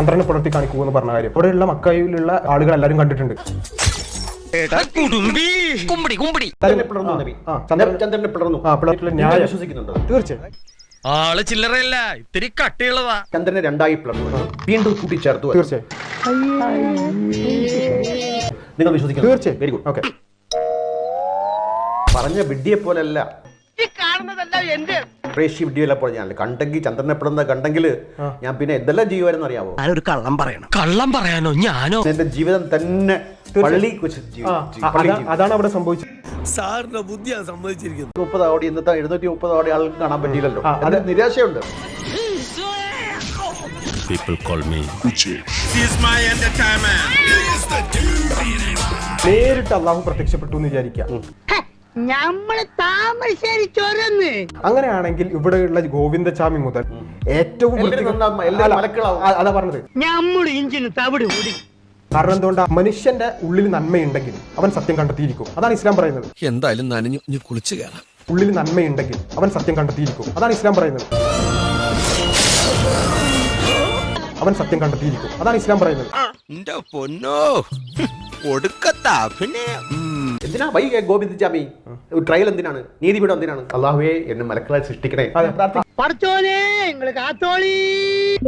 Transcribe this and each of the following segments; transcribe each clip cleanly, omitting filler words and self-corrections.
ചന്ദ്രനെ പുലർത്തി കാണിക്കൂ എന്ന് പറഞ്ഞ കാര്യം അവിടെയുള്ള മക്കയിലുള്ള ആളുകൾ എല്ലാവരും കണ്ടിട്ടുണ്ട്. തീർച്ചയായും ആള് ചില്ലറയല്ല, ഇത്തിരി കട്ടിയുള്ളതാ. ചന്ദ്രനെ രണ്ടായി പിളർന്നു, വീണ്ടും കൂട്ടിച്ചേർത്തു. തീർച്ചയായും നിങ്ങൾ വിശ്വസിക്കുന്നു? തീർച്ചയായും. Very good. ഓക്കെ, പറഞ്ഞ വിഡ്ഢിയെ പോലല്ല, വിഡ്ഢിയെ പോലെ ഞാൻ കണ്ടെങ്കിൽ ചന്ദ്രനെ പെടുന്ന കണ്ടെങ്കിൽ ഞാൻ പിന്നെ എന്തെല്ലാം ചെയ്യുമായിരുന്നു അറിയാമോ? ഞാനൊരു കള്ളം പറയണം. കള്ളം പറയാനോ? ഞാനോ? എന്റെ ജീവിതം തന്നെ പള്ളി അതാണ് അവിടെ സംഭവിച്ചത്. സാറിന്റെ ബുദ്ധിയാണ് സമ്മതിച്ചിരിക്കുന്നത്. 30 കോടി ഇന്നത്തെ 730 കോടി ആൾക്ക് കാണാൻ പറ്റിയില്ലല്ലോ. അത് നിരാശയുണ്ട്. നേരിട്ട് അള്ളാഹു പ്രത്യക്ഷപ്പെട്ടു എന്ന് വിചാരിക്കാം. അങ്ങനെയാണെങ്കിൽ ഇവിടെയുള്ള ഗോവിന്ദചാമി മുതൽ ഏറ്റവും അതാ പറഞ്ഞത്. കാരണം എന്തുകൊണ്ടാ? മനുഷ്യന്റെ ഉള്ളിൽ നന്മയുണ്ടെങ്കിൽ അവൻ സത്യം കണ്ടെത്തിയിരിക്കും. അതാണ് ഇസ്ലാം പറയുന്നത്. എന്തായാലും നനഞ്ഞു കുളിച്ചു കയറാം. ഉള്ളിൽ നന്മയുണ്ടെങ്കിൽ അവൻ സത്യം കണ്ടെത്തിയിരിക്കും. അതാണ് ഇസ്ലാം പറയുന്നത്. അവൻ സത്യം കണ്ടെത്തിയിരിക്കും. അതാണ് ഇസ്ലാം പറയുന്നത്. എന്തിനാ ഗോവിന്ദചാമി ട്രയൽ? എന്തിനാണ്? നീതിപീഠം എന്തിനാണ്? അല്ലാഹുവേ എന്നെ മലക്കുകളെ സൃഷ്ടിക്കണേ.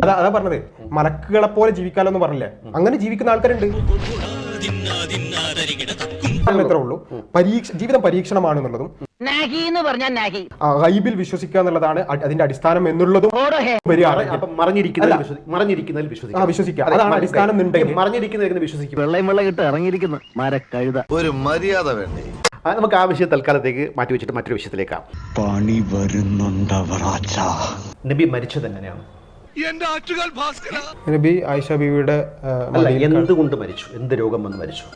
അതാ പറഞ്ഞത്. മലക്കുകളെ പോലെ ജീവിക്കാലോ എന്ന് പറഞ്ഞില്ലേ? അങ്ങനെ ജീവിക്കുന്ന ആൾക്കാരുണ്ട്. എത്രേ ഉള്ളൂ. ജീവിതം പരീക്ഷണമാണെന്നുള്ളതും ഗൈബിൽ വിശ്വസിക്കുക എന്നുള്ളതാണ് അതിന്റെ അടിസ്ഥാനം എന്നുള്ളതും വിശ്വസിക്കുക. അതാണ് അടിസ്ഥാനം. മറിഞ്ഞിരിക്കുന്നതിന് വിശ്വസിക്കും. വെള്ളം ഇറങ്ങിയിരിക്കുന്നു മരക്കഴുത. ഒരു മര്യാദ വേണ്ടേ? നമുക്ക് ആ വിഷയം തൽക്കാലത്തേക്ക് മാറ്റിവെച്ചിട്ട് മറ്റൊരു വിഷയത്തിലേക്കാം. പണി വരുന്നുണ്ടവർ. നബി മരിച്ചത് എങ്ങനെയാണ്? നബി ആയിഷ ബീവിയുടെ എന്തുകൊണ്ട് മരിച്ചു? എന്ത് രോഗം വന്ന് മരിച്ചു?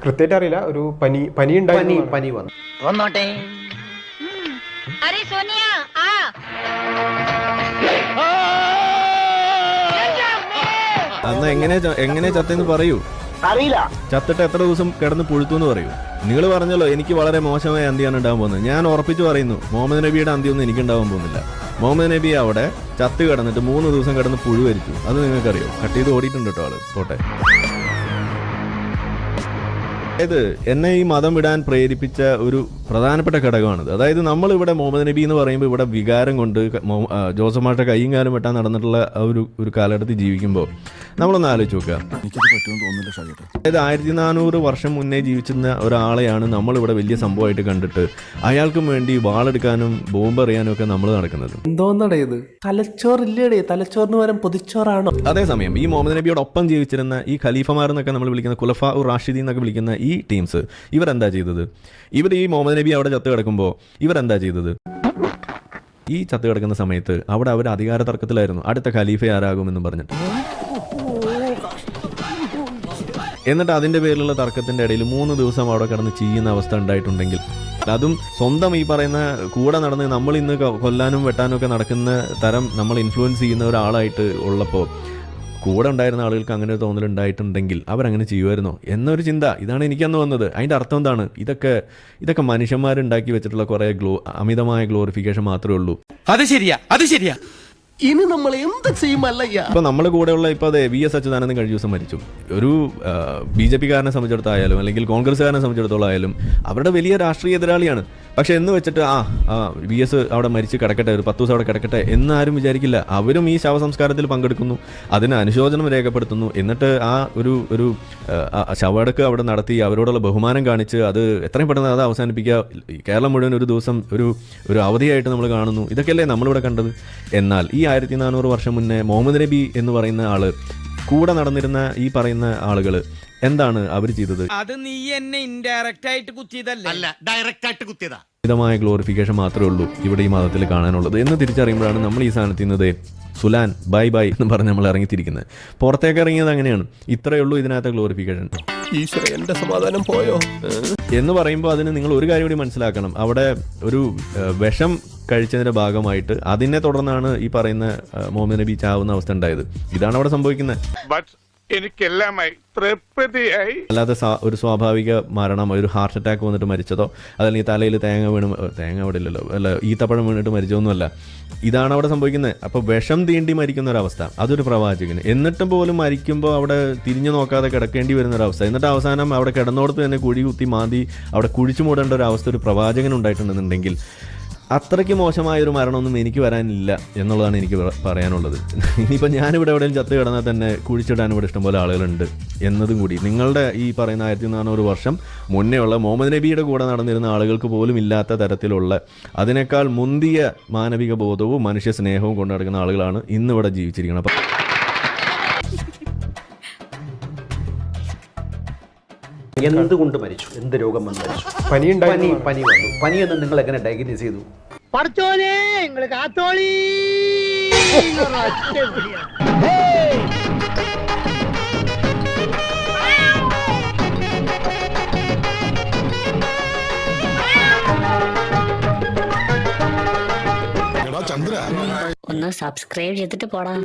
കൃത്യമായിട്ട് അറിയില്ല. ഒരു പനി ഉണ്ടായിരുന്നു. പനി വന്നു. അന്ന് എങ്ങനെ ചത്തെന്ന് പറയൂ. അറിയില്ല. ചത്തിട്ട് എത്ര ദിവസം കിടന്ന് പുഴുത്തു എന്ന് പറയൂ. നിങ്ങൾ പറഞ്ഞല്ലോ എനിക്ക് വളരെ മോശമായ അന്തിയാണ് ഉണ്ടാകാൻ പോകുന്നത്. ഞാൻ ഉറപ്പിച്ചു പറയുന്നു, മുഹമ്മദ് നബിയുടെ അന്ത്യമൊന്നും എനിക്ക് ഉണ്ടാവാൻ പോകുന്നില്ല. മുഹമ്മദ് നബി അവിടെ ചത്ത് കിടന്നിട്ട് 3 ദിവസം കിടന്ന് പുഴു വരിച്ചു. അത് നിങ്ങൾക്കറിയോ? കട്ട് ചെയ്ത് ഓടിയിട്ടുണ്ട് കേട്ടോ ആള്. പോട്ടെ. അതായത് എന്നെ ഈ മതം വിടാൻ പ്രേരിപ്പിച്ച ഒരു പ്രധാനപ്പെട്ട ഘടകമാണിത്. അതായത് നമ്മളിവിടെ മുഹമ്മദ് നബി എന്ന് പറയുമ്പോൾ ഇവിടെ വികാരം കൊണ്ട് ജോസഫ് മാഷ്ട കൈയും കാലും വെട്ടാൻ നടന്നിട്ടുള്ള ഒരു കാലഘട്ടത്തിൽ ജീവിക്കുമ്പോൾ നമ്മളൊന്ന് ആലോചിച്ച് നോക്കുക. അതായത് 1400 വർഷം മുന്നേ ജീവിച്ചിരുന്ന ഒരാളെയാണ് നമ്മളിവിടെ വലിയ സംഭവമായിട്ട് കണ്ടിട്ട് അയാൾക്കും വേണ്ടി വാളെടുക്കാനും ബോംബ് എറിയാനും ഒക്കെ നമ്മൾ നടക്കുന്നത്. എന്തോന്നടേ ഇത്? തലച്ചോറില്ലേടേ? തലച്ചോറിന് പകരം പൊതിച്ചോറാണോ? അതേസമയം ഈ മുഹമ്മദ് നബിയോടൊപ്പം ജീവിച്ചിരുന്ന ഈ ഖലീഫമാർ എന്നൊക്കെ നമ്മൾ വിളിക്കുന്ന ഖുലഫാ ഉർ റാഷിദീൻ എന്നൊക്കെ വിളിക്കുന്ന ഈ ടീംസ് ഇവരെന്താ ചെയ്തത്? ഇവർ ഈ മുഹമ്മദ് നബി അവിടെ ചത്ത് കിടക്കുമ്പോൾ ഇവരെന്താ ചെയ്തത്? ഈ ചത്ത് കിടക്കുന്ന സമയത്ത് അവിടെ അവർ അധികാര തർക്കത്തിലായിരുന്നു. അടുത്ത ഖലീഫ ആരാകുമെന്നും പറഞ്ഞിട്ട്. എന്നിട്ട് അതിൻ്റെ പേരിലുള്ള തർക്കത്തിൻ്റെ ഇടയിൽ 3 ദിവസം അവിടെ കിടന്ന് ചെയ്യുന്ന അവസ്ഥ ഉണ്ടായിട്ടുണ്ടെങ്കിൽ, അതും സ്വന്തം ഈ പറയുന്ന കൂടെ നടന്ന് നമ്മൾ ഇന്ന് കൊല്ലാനും വെട്ടാനും ഒക്കെ നടക്കുന്ന തരം നമ്മൾ ഇൻഫ്ലുവൻസ് ചെയ്യുന്ന ഒരാളായിട്ട് ഉള്ളപ്പോൾ കൂടെ ഉണ്ടായിരുന്ന ആളുകൾക്ക് അങ്ങനെ ഒരു തോന്നലുണ്ടായിട്ടുണ്ടെങ്കിൽ അവരങ്ങനെ ചെയ്യുമായിരുന്നോ എന്നൊരു ചിന്ത. ഇതാണ് എനിക്കന്ന് വന്നത്. അതിൻ്റെ അർത്ഥം എന്താണ്? ഇതൊക്കെ മനുഷ്യന്മാരുണ്ടാക്കി വെച്ചിട്ടുള്ള കുറേ അമിതമായ ഗ്ലോറിഫിക്കേഷൻ മാത്രമേ ഉള്ളൂ. അത് ശരിയാ. ഇനി നമ്മൾ എന്ത് ചെയ്യുമല്ലയ്യ? ഇപ്പൊ നമ്മൾ കൂടെയുള്ള ഇപ്പൊ അതെ VS അച്യുതാനന്ദൻ കഴിഞ്ഞ ദിവസം മരിച്ചു. ഒരു BJP കാരനെ സംബന്ധിച്ചിടത്തായാലും അല്ലെങ്കിൽ കോൺഗ്രസ്സുകാരനെ സംബന്ധിച്ചിടത്തോളം ആയാലും അവരുടെ വലിയ രാഷ്ട്രീയ എതിരാളിയാണ്. പക്ഷെ എന്ന് വെച്ചിട്ട് VS അവിടെ മരിച്ച് കിടക്കട്ടെ, ഒരു 10 ദിവസം അവിടെ കിടക്കട്ടെ എന്നാരും വിചാരിക്കില്ല. അവരും ഈ ശവസംസ്കാരത്തിൽ പങ്കെടുക്കുന്നു, അതിന് അനുശോചനം രേഖപ്പെടുത്തുന്നു. എന്നിട്ട് ഒരു ശവടക്ക് അവിടെ നടത്തി അവരോടുള്ള ബഹുമാനം കാണിച്ച് അത് എത്രയും പെട്ടെന്ന് അത് അവസാനിപ്പിക്കുക. കേരളം മുഴുവൻ ഒരു ദിവസം ഒരു അവധിയായിട്ട് നമ്മൾ കാണുന്നു. ഇതൊക്കെയല്ലേ നമ്മളിവിടെ കണ്ടത്. എന്നാൽ ഈ 1400 വർഷം മുന്നേ മുഹമ്മദ് നബി എന്ന് പറയുന്ന ആള് കൂടെ നടന്നിരുന്ന ഈ പറയുന്ന ആളുകൾ എന്താണ് അവർ ചെയ്തത്? അത് നീ എന്നെ ഇൻഡയറക്റ്റ് ആയിട്ട് കുത്തിയതല്ല, ഡയറക്റ്റ് ആയിട്ട് കുത്തിയതാ. മിതമായ ഗ്ലോറിഫിക്കേഷൻ മാത്രമേ ഉള്ളൂ ഇവിടെ ഈ മതത്തിൽ കാണാനുള്ളത് എന്ന് തിരിച്ചറിയുമ്പോഴാണ് നമ്മൾ ഈ സാധനത്തിൽ നിന്ന് സുലാൻ ബൈ ബൈ എന്ന് പറഞ്ഞ് നമ്മൾ ഇറങ്ങിത്തിരിക്കുന്നത്. പുറത്തേക്ക് ഇറങ്ങിയത് അങ്ങനെയാണ്. ഇത്രയേ ഉള്ളൂ ഇതിനകത്ത് ഗ്ലോറിഫിക്കേഷൻ. എന്റെ സമാധാനം പോയോ എന്ന് പറയുമ്പോൾ അതിന് നിങ്ങൾ ഒരു കാര്യം കൂടി മനസ്സിലാക്കണം. അവിടെ ഒരു വിഷം കഴിച്ചതിന്റെ ഭാഗമായിട്ട് അതിനെ തുടർന്നാണ് ഈ പറയുന്ന മുഹമ്മദ് നബി ചാവുന്ന അവസ്ഥ ഉണ്ടായത്. ഇതാണ് അവിടെ സംഭവിക്കുന്നത്. എനിക്കെല്ലാമായി തൃപ്തിയായി. അല്ലാതെ ഒരു സ്വാഭാവിക മരണം, ഒരു ഹാർട്ട് അറ്റാക്ക് വന്നിട്ട് മരിച്ചതോ അതല്ലെങ്കിൽ തലയിൽ തേങ്ങ അവിടെ ഇല്ലല്ലോ, അല്ല ഈത്തപ്പഴം വീണിട്ട് മരിച്ചതൊന്നുമല്ല. ഇതാണ് അവിടെ സംഭവിക്കുന്നത്. അപ്പോൾ വിഷം തീണ്ടി മരിക്കുന്ന ഒരവസ്ഥ, അതൊരു പ്രവാചകന്. എന്നിട്ടും പോലും മരിക്കുമ്പോൾ അവിടെ തിരിഞ്ഞു നോക്കാതെ കിടക്കേണ്ടി വരുന്നൊരവസ്ഥ, എന്നിട്ട് അവസാനം അവിടെ കിടന്നോടത്ത് തന്നെ കുഴി കുത്തി മാന്തി അവിടെ കുഴിച്ചു മൂടേണ്ട ഒരു അവസ്ഥ ഒരു പ്രവാചകൻ ഉണ്ടായിട്ടുണ്ടെന്നുണ്ടെങ്കിൽ അത്രയ്ക്ക് മോശമായൊരു മരണമൊന്നും എനിക്ക് വരാനില്ല എന്നുള്ളതാണ് എനിക്ക് പറയാനുള്ളത്. ഇനിയിപ്പോൾ ഞാനിവിടെ എവിടെയും ചത്ത് കിടന്നാൽ തന്നെ കുഴിച്ചിടാൻ ഇവിടെ ഇഷ്ടംപോലെ ആളുകളുണ്ട് എന്നതും കൂടി നിങ്ങളുടെ ഈ പറയുന്ന 1400 വർഷം മുന്നേ ഉള്ള മുഹമ്മദ് നബിയുടെ കൂടെ നടന്നിരുന്ന ആളുകൾക്ക് പോലും ഇല്ലാത്ത തരത്തിലുള്ള അതിനേക്കാൾ മുന്തിയ മാനവിക ബോധവും മനുഷ്യ സ്നേഹവും കൊണ്ടു നടക്കുന്ന ആളുകളാണ് ഇന്നിവിടെ ജീവിച്ചിരിക്കുന്നത്. അപ്പം എന്തുകൊണ്ട് മരിച്ചു? എന്ത് രോഗം വന്ന് മരിച്ചു? പനി ഉണ്ടായി. പനി വന്നു. പനി എന്ന് നിങ്ങൾ എങ്ങനെ ഡയഗ്നോസ് ചെയ്തു? പഠിച്ചോനെ നിങ്ങള് കാത്തോളി. ഒന്ന് സബ്സ്ക്രൈബ് ചെയ്തിട്ട് പോടാ.